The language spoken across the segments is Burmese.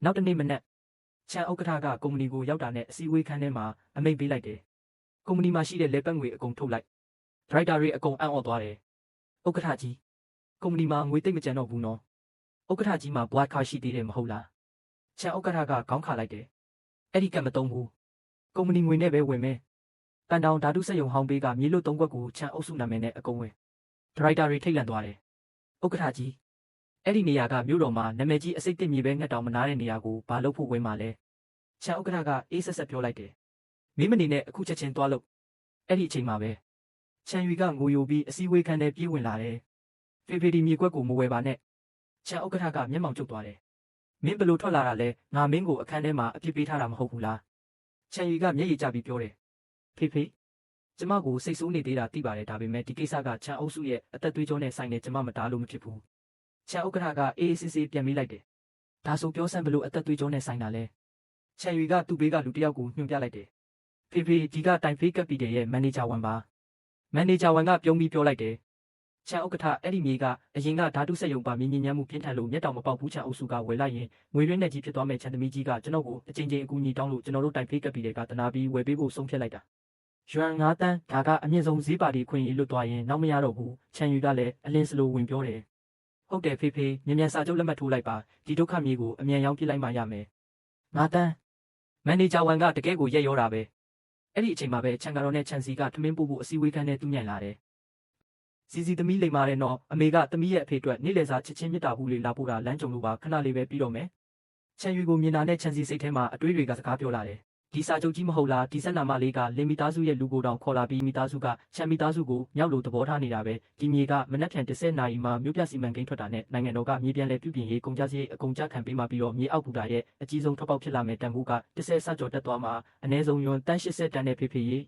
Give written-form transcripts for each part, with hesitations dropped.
နောက်တစ်နေ့မနက်ချန်ဥက္ကဋ္ဌကကုမ္ပဏီကိုရောက်တာနဲ့အစည်းအဝေးခန်းထဲမှာအမိန့်ပေးလိုက်တယ်ကုမ္ပဏီမှာရှိတဲ့လက်ပတ်ငွေအကုန်ထုတ်လိုက်ဒရိုက်တာတွေအကုန်အံ့ဩသွားတယ်ဥက္ကဋ္ဌကြီးကုမ္ပဏီမှာငွေသိမ့်မကျန်တော့ဘူးနော်ဥက္ကဋ္ဌကြီးမှာဘွားခါရှိသေးတယ်မဟုတ်လားချန်ဥက္ကဋ္ဌကခေါင်းခါလိုက်တယ်အဲ့ဒီကတ်မတုံးဘူးကုမ္ပဏီငွေနဲ့ပဲဝင်မယ်ပန်တောင်ဓာတုစက်ရုံဟောင်းပေးကမြေလွတ်3ခွက်ကိုချန်အုပ်စုနာမည်နဲ့အကုန်ဝင်ဒရိုက်တာတွေထိတ်လန့်သွားတယ်ဥက္ကဋ္ဌကြီးအဲ့ဒီနေရာကမြို့တော်မှာနာမည်ကြီးအစိတ်တစ်မြေပဲငှက်တောင်မနာတဲ့နေရာကိုဘာလို့ဖို့ဝင်မှာလဲချန်ဥက္ကဋ္ဌကအေးဆက်ဆက်ပြောလိုက်တယ်မင်းမနေနဲ့အခုချက်ချင်းသွားလို့အဲ့ဒီအချိန်မှာပဲချန်ရွေကငိုယိုပြီးအစည်းအဝေးခန်းထဲပြေးဝင်လာတယ်ဖေဖေဒီမြေကွက်ကိုမဝယ်ပါနဲ့ချန်ဥက္ကဋ္ဌကမျက်မှောင်ကျုပ်သွားတယ်မင်းဘလို့ထွက်လာတာလဲငါမင်းကိုအခန်းထဲမှာအပြစ်ပေးထားတာမဟုတ်ဘူးလားချန်ရွေကမျက်ရည်ကျပြီးပြောတယ်ဖေကျမကိုစိတ်ဆိုးနေသေးတာသိပါတယ်ဒါပေမဲ့ဒီကိစ္စကချန်အုပ်စုရဲ့အသက်သွေးကြောနဲ့ဆိုင်နေကျမမတားလို့မဖြစ်ဘူးချန်ဥက္ကဋ္ဌကအေးအေးဆေးဆေးပြန်ပြီးလိုက်တယ်ဒါဆိုပြောစမ်းဘလို့အသက်သွေးကြောနဲ့ဆိုင်တာလဲချန်ရွေကသူ့ဘေးကလူတစ်ယောက်ကိုညွှန်ပြလိုက်တယ်ဖေဒီကတိုင်ဖေးကပ်ပီတယ်ရဲ့မန်နေဂျာဝန်ပါမန်နေဂျာဝန်ကပြုံးပြီးပြောလိုက်တယ်ချန်ဥက္ကဋ္ဌအဲ့ဒီမြေကအရင်ကဓာတုစက်ရုံပါမြေညဉ့်ညမ်းမှုပြင်းထန်လို့မျက်တောင်မပေါက်ဘူးချန်အုပ်စုကဝယ်လိုက်ရင်ငွေရင်းနဲ့ကြီးဖြစ်သွားမဲ့ချန်သမီးကြီးကကျွန်တော်ကိုအချိန်ချင်းအကူအညီတောင်းလို့ကျွန်တော်တို့တိုင်ဖေးကပ်ပီတယ်ကတနာပြီးဝယ်ပေးဖို့ဆုံးဖြတ်လိုက်တာယွမ်9 တန်းဒါကအမြင့်ဆုံးဈေးပါတီခွင့်ရေးလွတ်သွားရင်နောက်မရတော့ဘူးချန်ယူကလည်းအလင်းစလိုဝင်ပြောတယ်ဟုတ်တယ်ဖေမြန်စာချုပ်လက်မှတ်ထိုးလိုက်ပါဒီဒုက္ခမြေကိုအမြန်ရောင်းပြလိုက်မှရမယ်9 တန်းမန်နေဂျာဝန်ကတကယ်ကိုရက်ရောတာပဲအဲ့ဒီအချိန်မှာပဲချန်ကာတော်နဲ့ချန်စီကထမင်းပို့ဖို့အစည်းအဝေးခန်းထဲတူးညံ့လာတယ်စီသမီးလိမ္မာတဲ့နော်အမေကသမီးရဲ့အဖေအတွက်နေ့လယ်စာချစ်ချင်းမြတ်တာဘူးလေးလာပို့တာလမ်းကြုံလို့ပါခဏလေးပဲပြီးတော့မယ်ချန်ယူကိုမြင်တာနဲ့ချန်စီစိတ်ထဲမှာအတွေးတွေကစကားပြောလာတယ်ဒီစာချုပ်ကြီးမဟုတ်လားဒီဆက်နာမလေးကလင်မီသားစုရဲ့လူကိုတောင်ခေါ်လာပြီးမိသားစုကချန်မီသားစုကိုမြောက်လို့သဘောထားနေတာပဲဒီမြေကမနက်ဖြန်10နာရီမှာမြို့ပြစီမံကိန်းထွက်တာနဲ့နိုင်ငံတော်ကမြေပြန်လဲပြုပြင်ရေးကုန်ကြစရိတ်အကုန်ကြခံပေးမှပြီးတော့မြေအောက်ဘူတာရဲ့အကြီးဆုံးထွက်ပေါက်ဖြစ်လာမယ်တန်ဖိုးက10စကြော်တက်သွားမှာအနည်းဆုံးယွမ်တန်း80တန်းနဲ့ဖေရေး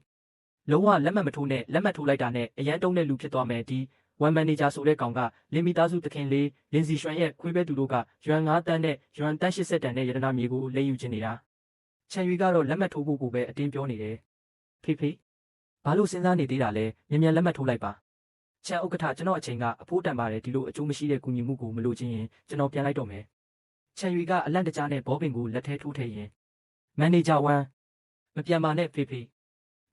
လုံးဝလက်မှတ်မထိုးနဲ့လက်မှတ်ထိုးလိုက်တာနဲ့အရန်တုံးတဲ့လူဖြစ်သွားမယ်ဒီဝန်မန်နေဂျာဆိုတဲ့ကောင်ကလင်မီသားစုတခင်လေးလင်စီရွှမ်ရဲ့ခွေးပဲသူတို့ကယွမ်9 တန်းနဲ့ယွမ်တန်း80တန်းနဲ့ရတနာမြေကိုလိမ်ယူချင်နေတာချန်ရွေကတော့လက်မှတ်ထိုးဖို့ကိုပဲအတင်းပြောနေတယ်ဖေဘာလို့စဉ်းစားနေသေးတာလဲမြန်လက်မှတ်ထိုးလိုက်ပါချန်ဥက္ကဋ္ဌကျွန်တော်အချိန်ကအဖိုးတန်ပါတယ်ဒီလိုအကျိုးမရှိတဲ့ကူညီမှုကိုမလိုချင်ရင်ကျွန်တော်ပြန်လိုက်တော့မယ်ချန်ရွေကအလန့်တကြားနဲ့ဘောပင်ကိုလက်ထဲထိုးထည့်ရင်မန်နေဂျာဝန်မပြန်ပါနဲ့ဖေ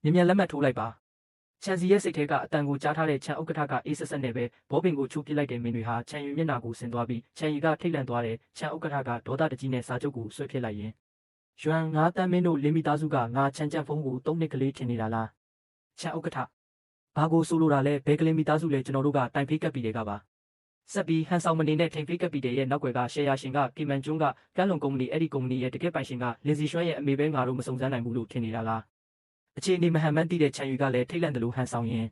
မြန်လက်မှတ်ထိုးလိုက်ပါချန်စီရဲ့စိတ်ထဲကအတန်ကိုကြားထားတဲ့ချန်ဥက္ကဋ္ဌကအေးဆက်ဆက်နဲ့ပဲဘောပင်ကိုချိုးပစ်လိုက်တဲ့မင်းတွေဟာချန်ရွေမျက်နှာကိုဆင်သွားပြီးချန်ရွေကထိတ်လန့်သွားတယ်ချန်ဥက္ကဋ္ဌကဒေါသတကြီးနဲ့စာချုပ်ကိုဆွဲပြစ်လိုက်ရင်ယွမ်9 တန်းမင်းတို့လင်မီသားစုကငါချန်ကြက်ဖုံးကို3နှစ်ကလေးထင်နေတာလားချန်ဥက္ကဋ္ဌဘာကိုဆိုလိုတာလဲဘဲကလေးမီသားစုလဲကျွန်တော်တို့ကတိုင်ဖေးကပ်ပီတွေကပါဆက်ပြီးဟန်ဆောင်မနေနဲ့ထိန်ဖေးကပ်ပီတွေရဲ့နောက်ွယ်ကရှယ်ယာရှင်ကကီမန်ကျွန်းကကန်းလွန်ကုမ္ပဏီအဲ့ဒီကုမ္ပဏီရဲ့တကယ်ပိုင်ရှင်ကလင်စီရွှမ်းရဲ့အမေပဲငါတို့မစုံစမ်းနိုင်ဘူးလို့ထင်နေတာလားအခြေအနေမဟန်မှန်းသိတဲ့ချန်ယူကလည်းထိတ်လန့်တယ်လို့ဟန်ဆောင်ရင်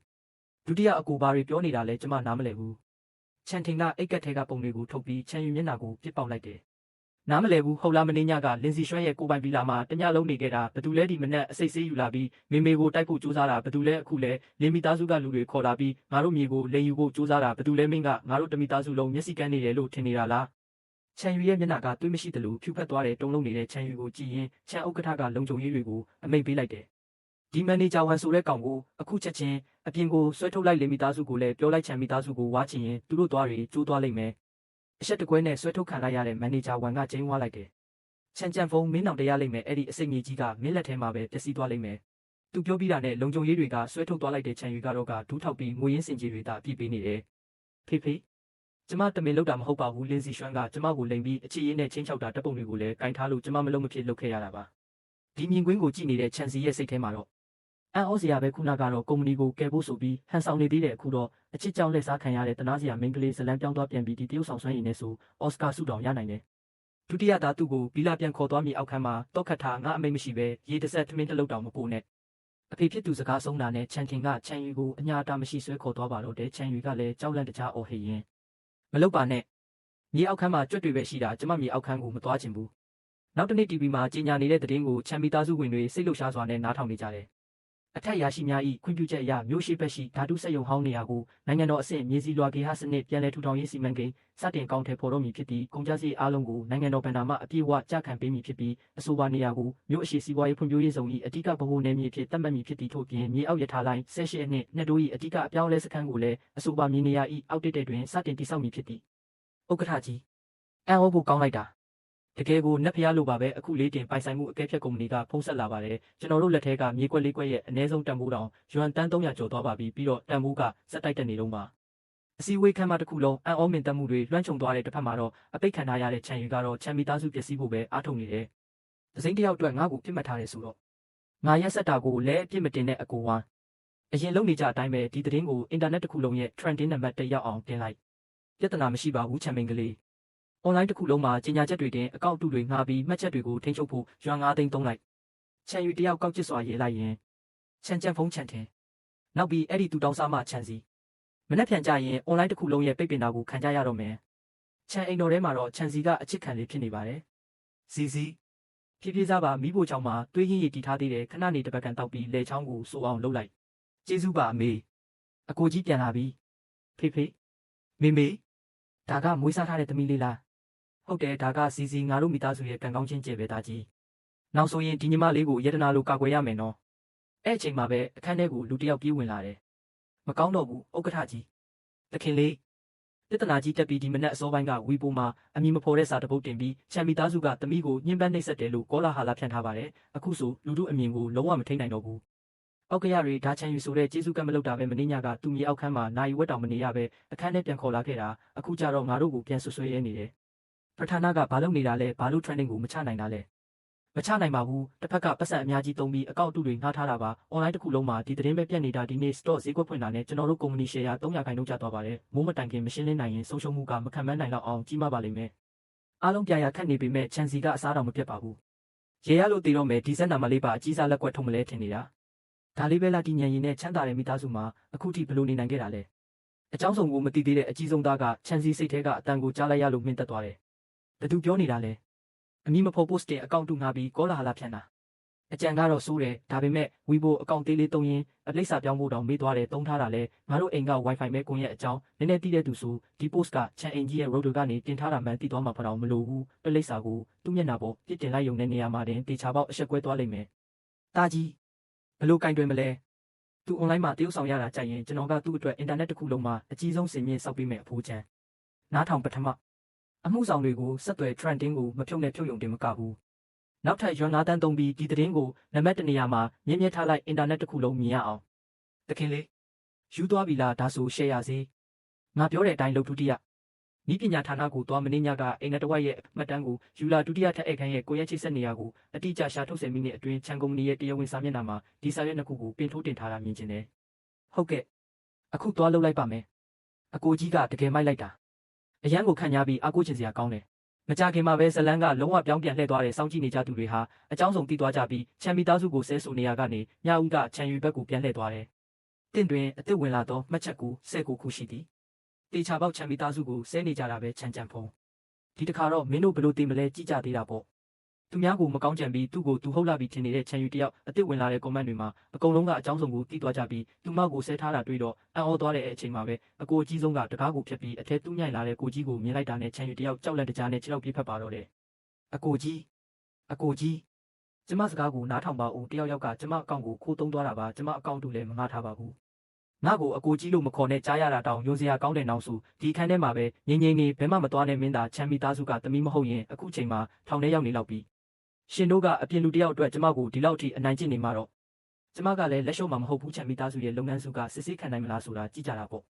ဒုတိယအကူဘာတွေပြောနေတာလဲကျွန်မနားမလည်ဘူးချန်ထင်ကအိတ်ကက်ထဲကပုံတွေကိုထုတ်ပြီးချန်ယူမျက်နှာကိုပြစ်ပေါက်လိုက်တယ်နားမလဲဘူးဟုတ်လားမင်းညကလင်စီရွှမ်းရဲ့ကိုပိုင်ဗီလာမှာတညလုံးနေခဲ့တာဘသူလဲဒီမနက်အစိတ်ဆေးယူလာပြီးမေကိုတိုက်ဖို့ကြိုးစားတာဘသူလဲအခုလဲလင်မီသားစုကလူတွေခေါ်လာပြီးငါတို့မြေကိုလိန်ယူဖို့ကြိုးစားတာဘသူလဲမင်းကငါတို့တမီသားစုလုံးမျက်စိကန်းနေတယ်လို့ထင်နေတာလားချန်ယူရဲ့မျက်နှာကတွေးမရှိသလိုဖြူဖက်သွားတဲ့တုံးလုံးနေတဲ့ချန်ယူကိုကြည့်ရင်ချန်ဥက္ကဋ္ဌကလုံခြုံရေးတွေကိုအမိန့်ပေးလိုက်တယ်ဒီမန်နေဂျာဝန်ဆိုတဲ့ကောင်ကိုအခုချက်ချင်းအပြင်ကိုဆွဲထုတ်လိုက်လင်မီသားစုကိုလည်းပြောလိုက်ချန်မီသားစုကိုဝါချင်ရင်သူတို့သွားတွေကျိုးသွားလိမ့်မယ်အချက်တကွဲနဲ့ဆွဲထုတ်ခံလိုက်ရတဲ့မန်နေဂျာဝန်ကကျင်းဝါလိုက်တယ်ချန်ကြံဖုံးမင်းအောင်တရားလိမ့်မယ်အဲ့ဒီအစိတ်မြေကြီးကမင်းလက်ထဲမှာပဲပျက်စီးသွားလိမ့်မယ်သူပြောပြီးတာနဲ့လုံခြုံရေးတွေကဆွဲထုတ်သွားလိုက်တဲ့ချန်ယူကတော့ကဒူးထောက်ပြီးငွေရင်းစင်ကြီးတွေတာပြည့်ပေးနေတယ်ဖေကျမတမင်လောက်တာမဟုတ်ပါဘူးလင်းစီရွှမ်းကကျမကိုလိမ်ပြီးအချစ်ရင်းနဲ့ချင်းချောက်တာတပ်ပုံတွေကိုလည်းကင်ထားလို့ကျမမလုံးမဖြစ်လုပ်ခဲ့ရတာပါဒီမြင်ကွင်းကိုကြည့်နေတဲ့ချန်စီရဲ့စိတ်ထဲမှာတော့အန်အောစရာပဲခုနကတော့ကုမ္ပဏီကိုကယ်ဖို့ဆိုပြီးဟန်ဆောင်နေသေးတဲ့အခုတော့အချစ်ကြောင့်လက်စားခံရတဲ့တနာစရာမင်းကလေးဇလန်းပြောင်းသွားပြန်ပြီးဒီတရုတ်ဆောင်ဆွမ်းရည်နဲ့ဆိုအော်စကာဆုတောင်ရနိုင်တယ်ဒုတိယသားသူ့ကိုဘီလာပြန်ခေါ်သွားမြေအောက်ခန်းမှာတောက်ခတ်ထားငါအမိတ်မရှိပဲရေတဆက်ထမင်းတစ်လုံးတောင်မပို့နဲ့အဖေဖြစ်သူစကားဆုံးတာနဲ့ချန်ထင်ကချန်ယူကိုအညာတာမရှိဆွဲခေါ်သွားပါတော့တဲ့ချန်ယူကလည်းကြောက်လန့်တကြားအော်ဟစ်ရင်မလုပ်ပါနဲ့မြေအောက်ခန်းမှာကြွက်တွေပဲရှိတာကျမမြေအောက်ခန်းကိုမသွားချင်ဘူးနောက်တစ်နေ့ TV မှာကြီးညာနေတဲ့သတင်းကိုချန်မီသားစုဝင်တွေစိတ်လှုပ်ရှားစွာနဲ့နားထောင်နေကြတယ်အထက်ရရှိများ၏ခွင့်ပြုချက်အရမြို့ရှိဘက်ရှိဓာတုစက်ရုံဟောင်းနေရာကိုနိုင်ငံတော်အဆင့်မြေစီလွှာကေဟစနစ်ပြန်လည်ထူထောင်ရေးစီမံကိန်းစတင်ကောင်းထဲပေါ်တော့မည်ဖြစ်ပြီးကုန်ကျစရိတ်အားလုံးကိုနိုင်ငံတော်ဗန်ဒါမှအပြည့်အဝကြခံပေးမည်ဖြစ်ပြီးအဆိုပါနေရာကိုမြို့အရှိစီးပွားရေးဖွံ့ဖြိုးရေးဇုံ၏အဓိကဗဟိုနယ်မြေဖြစ်သတ်မှတ်မည်ဖြစ်သည့်ထို့ပြင်မြေအောက်ရထားလိုင်း18အနှစ်နှစ်တိုး၏အဓိကအပြောင်းလဲစခန်းကိုလည်းအဆိုပါမြေနေရာ၏အောက်တက်တဲ့တွင်စတင်တည်ဆောက်မည်ဖြစ်သည်ဥက္ကဋ္ဌကြီးအန်အိုးဖို့ကောင်းလိုက်တာ တကယ်ကိုနက်ဖျားလိုပါပဲအခုလေးတင်ပိုင်ဆိုင်မှုအကဲဖြတ်ကုမ္ပဏီကဖုန်းဆက်လာပါတယ်ကျွန်တော်တို့လက်ထဲကမြေကွက်လေးကွက်ရဲ့အနည်းဆုံးတန်ဖိုးတောင်ယွမ်တန်300ကျော်သွားပါပြီပြီးတော့တန်ဖိုးကစက်တိုက်တက်နေတော့ပါအစည်းအဝေးခန်းမတစ်ခုလုံးအံ့ဩမင်သက်မှုတွေလွှမ်းခြုံသွားတဲ့တစ်ဖက်မှာတော့အပိတ်ခံထားရတဲ့ခြံရည်ကတော့ခြံမိသားစုပျက်စီးဖို့ပဲအားထုတ်နေတယ်။ဒစိမ့်တယောက်အတွက်ငါ့ကိုပြစ်မှတ်ထားတယ်ဆိုတော့ငါရက်ဆက်တာကိုလည်းအပြစ်မတင်တဲ့အကိုဝါအရင်လုံနေကြအတိုင်းပဲဒီသတင်းကိုအင်တာနက်တစ်ခုလုံးရဲ့ trending နံပါတ်1ရောက်အောင်တင်လိုက်ပြဿနာမရှိပါဘူးခြံမိန်ကလေး online တစ်ခုလုံးမှာကြီးညာချက်တွေတင်အကောင့်အတုတွေငှားပြီးမှတ်ချက်တွေကိုထိန်းချုပ်ဖို့ယွမ်9သိန်းသုံးလိုက်ခြံရည်တယောက်ကောက်ကျစ်စွာရေးလိုက်ရင်ခြံကြံဖုံးခြံထင်နောက်ပြီးအဲ့ဒီတူတောင်းစားမှခြံစီမနှက်ဖြန်ကြရင် online တစ်ခုလုံးရဲ့ပိတ်ပင်တာကိုခံကြရတော့မယ်ခြံအိမ်တော်ထဲမှာတော့ခြံစီကအချစ်ခံလေးဖြစ်နေပါတယ်စီစီဖြည်းဖြည်းစားပါမိဖို့ချောင်းမှာတွေးရင်းရည်တီထားသေးတယ်ခဏနေတပတ်ကန်တောက်ပြီးလေချောင်းကိုစိုးအောင်လှုပ်လိုက်ကျေးဇူးပါအမေအကိုကြီးပြန်လာပြီဖေဖေမေမေဒါကမွေးစားထားတဲ့သမီးလေးလားဟုတ်တယ်ဒါကစီစီငါတို့မိသားစုရဲ့ကံကောင်းခြင်းကျေပဲသားကြီးနောက်ဆိုရင်ဒီညီမလေးကိုယတနာလိုကာကွယ်ရမယ်နော်အဲ့အချိန်မှာပဲအခန်းထဲကိုလူတစ်ယောက်ပြေးဝင်လာတယ်မကောင်းတော့ဘူးဥက္ကဋ္ဌကြီးတခင်လေးပြဿနာကြီးတက်ပြီးဒီမနက်အစောပိုင်းကဝီပိုမှာအမည်မဖော်တဲ့စာတပုတ်တင်ပြီးချန်မီသားစုကသမီးကိုညှဉ်းပန်းနှိပ်စက်တယ်လို့ကောလာဟာလာဖြန့်ထားပါတယ်အခုဆိုလူတို့အမြင်ကိုလုံးဝမထိန်နိုင်တော့ဘူးအောက်ကရတွေဒါချန်ယူဆိုတဲ့ကျေးဇူးကံမလုပ်တာပဲမင်းညကသူ့မြေအောက်ခန်းမှာနိုင်ဝက်တောင်မနေရပဲအခန်းထဲပြန်ခေါ်လာခဲ့တာအခုကျတော့ငါတို့ကိုပြန်ဆွဆွဲရဲနေတယ်ပထနာကဘာလုပ်နေတာလဲဘာလို့ trending ကိုမချနိုင်တာလဲမချနိုင်ပါဘူးတစ်ဖက်ကပတ်စံအများကြီးသုံးပြီးအကောင့်အတုတွေငှားထားတာပါ online တစ်ခုလုံးမှာဒီသတင်းပဲပြတ်နေတာဒီနေ့ store ဈေးကွက်ဖွင့်တာနဲ့ကျွန်တော်တို့ company share 300ခိုင်နှုန်းကျသွားပါတယ်မိုးမတိုင်ခင်မရှင်းလင်းနိုင်ရင်ဆုံးရှုံးမှုကမခံမနိုင်တော့အောင်ကြီးမားပါလိမ့်မယ်အားလုံးပြရာခက်နေပေမဲ့ချန်စီကအစားတော်မပြတ်ပါဘူးရေရလို့တည်တော့မယ်ဒီစက်နာမလေးပါအကြီးစားလက်ကွက်ထုံမလဲထင်နေတာဒါလေးပဲလားဒီညံရင်နဲ့ချမ်းသာတဲ့မိသားစုမှာအခုထိဘလို့နေနိုင်ခဲ့တာလဲအကြောင်းစုံကိုမသိသေးတဲ့အကြီးဆုံးသားကချန်စီစိတ်ထဲကအတန်ကိုကြားလိုက်ရလို့မြင့်တက်သွားတယ်ဘသူပြောနေတာလဲအမည်မဖော် post တင်အကောင့်တူငှားပြီးကောလာဟာလာဖြန့်တာအကြံကတော့စိုးတယ်ဒါပေမဲ့ဝီဘိုအကောင့်သေးလေးသုံးရင်အလိပ်စာပြောင်းဖို့တောင်မေးသွားတယ်သုံးထားတာလဲငါတို့အိမ်က wifi မဲ့ကွန်ရက်အကြောင်းနည်းနည်းသိတဲ့သူဆိုဒီ post ကချန်အင်ကြီးရဲ့ road ကနေတင်ထားတာမှန်သိသွားမှာဖတောင်မလို့ဘူးအလိပ်စာကိုသူ့မျက်နှာပေါ်ပြစ်တင်လိုက်ရုံနဲ့နေရာမှာတင်တေချာပေါက်အဆက်ကွဲသွားလိမ့်မယ်တာကြီးဘလို့ကင်တွင်မလဲသူ online မှာတရုပ်ဆောင်ရတာကြိုက်ရင်ကျွန်တော်ကသူ့အတွက် internet တစ်ခုလုံးမှာအကြီးဆုံးစင်မြင့်စောက်ပေးမယ်အဖိုးချမ်းနားထောင်ပထမအမှုဆောင်တွေကိုဆက်သွယ် trending ကိုမဖြုတ်နဲ့ဖြုတ်ယုံတင်မကဘူးနောက်ထပ်ရွမ်9တန်းသုံးပြီးဒီသတင်းကိုနံပါတ်1နေရာမှာမြင့်မြတ်ထားလိုက် internet တစ်ခုလုံးမြင်ရအောင်တခင်လေးယူသွားပြီလားဒါဆို share ရစေငါပြောတဲ့အတိုင်းလုပ်ဒုတိယဤပညာဌာနကိုသွားမင်းညကအိမ်နက်တဝက်ရဲ့မှတ်တမ်းကိုယူလာဒုတိယထက်အခန်းရဲ့ကိုရက်ချိတ်ဆက်နေရကိုအတိအကျရှာထုတ်ဆယ်မိနစ်အတွင်းချန်ကုမ္ပဏီရဲ့တရားဝင်စာမျက်နှာမှာဒီစာရွက်နှစ်ခုကိုပင်ထိုးတင်ထားတာမြင်ကျင်တယ်ဟုတ်ကဲ့အခုသွားလုပ်လိုက်ပါမယ်အကိုကြီးကတကယ်မိုက်လိုက်တာအရန်ကိုခံရပြီးအားကိုးချင်စရာကောင်းတယ်မကြခင်မှာပဲဇလန်းကလုံးဝပြောင်းပြန်လှည့်သွားတဲ့စောင့်ကြည့်နေကြသူတွေဟာအကြောင်းစုံသိသွားကြပြီးချန်မီသားစုကိုဆဲဆိုနေရကနေညဦးကချန်ယူဘက်ကိုပြန်လှည့်သွားတယ်တင့်တွင်အစ်စ်ဝင်လာသောမှတ်ချက်ကို19ခုရှိသည်တေချာပေါက်ချန်မီသားစုကိုဆဲနေကြတာပဲချန်ချန်ဖုံးဒီတစ်ခါတော့မင်းတို့ဘလို့သိမလဲကြည့်ကြသေးတာပေါ့သူများကိုမကောင်းကြံပြီးသူ့ကိုသူဟုတ်လာပြီးထင်နေတဲ့ချန်ယူတယောက်အစ်စ်ဝင်လာတဲ့ comment တွေမှာအကုန်လုံးကအကြောင်းစုံကိုသိသွားကြပြီးသူမောက်ကိုဆဲထားတာတွေ့တော့အံ့ဩသွားတဲ့အချိန်မှာပဲအကိုအကြီးဆုံးကတကားကိုဖြတ်ပြီးအထက်တူးညိုင်လာတဲ့ကိုကြီးကိုမြင်လိုက်တာနဲ့ချန်ယူတယောက်ကြောက်လက်တကြားနဲ့ခြေထောက်ပြေးဖက်ပါတော့တယ်အကိုကြီးကျမစကားကိုနားထောင်ပါဦးတယောက်ယောက်ကကျမအကောင့်ကိုခိုးသုံးသွားတာပါကျမအကောင့်တို့လည်းမငှားထားပါဘူးငါ့ကိုအကိုကြီးလို့မခေါ်နဲ့ကြားရတာတောင်ယုံစရာကောင်းတဲ့နောက်ဆိုဒီအခန်းထဲမှာပဲငိမ့်ငိမ့်နေဘယ်မှမသွားနဲ့မင်းသားချမ်းမီသားစုကသမီးမဟုတ်ရင်အခုချိန်မှာထောင်ထဲရောက်နေလောက်ပြီရှင်တို့ကအပြင်လူတယောက်အတွက်ကျမကိုဒီလောက်ထိအနိုင်ကျင့်နေမှာတော့ကျမကလည်းလက်ရှုံးမှာမဟုတ်ဘူးချမ်းမီသားစုရဲ့လုပ်ငန်းစုကစစ်ဆေးခံနိုင်မလားဆိုတာကြည့်ကြတာပေါ့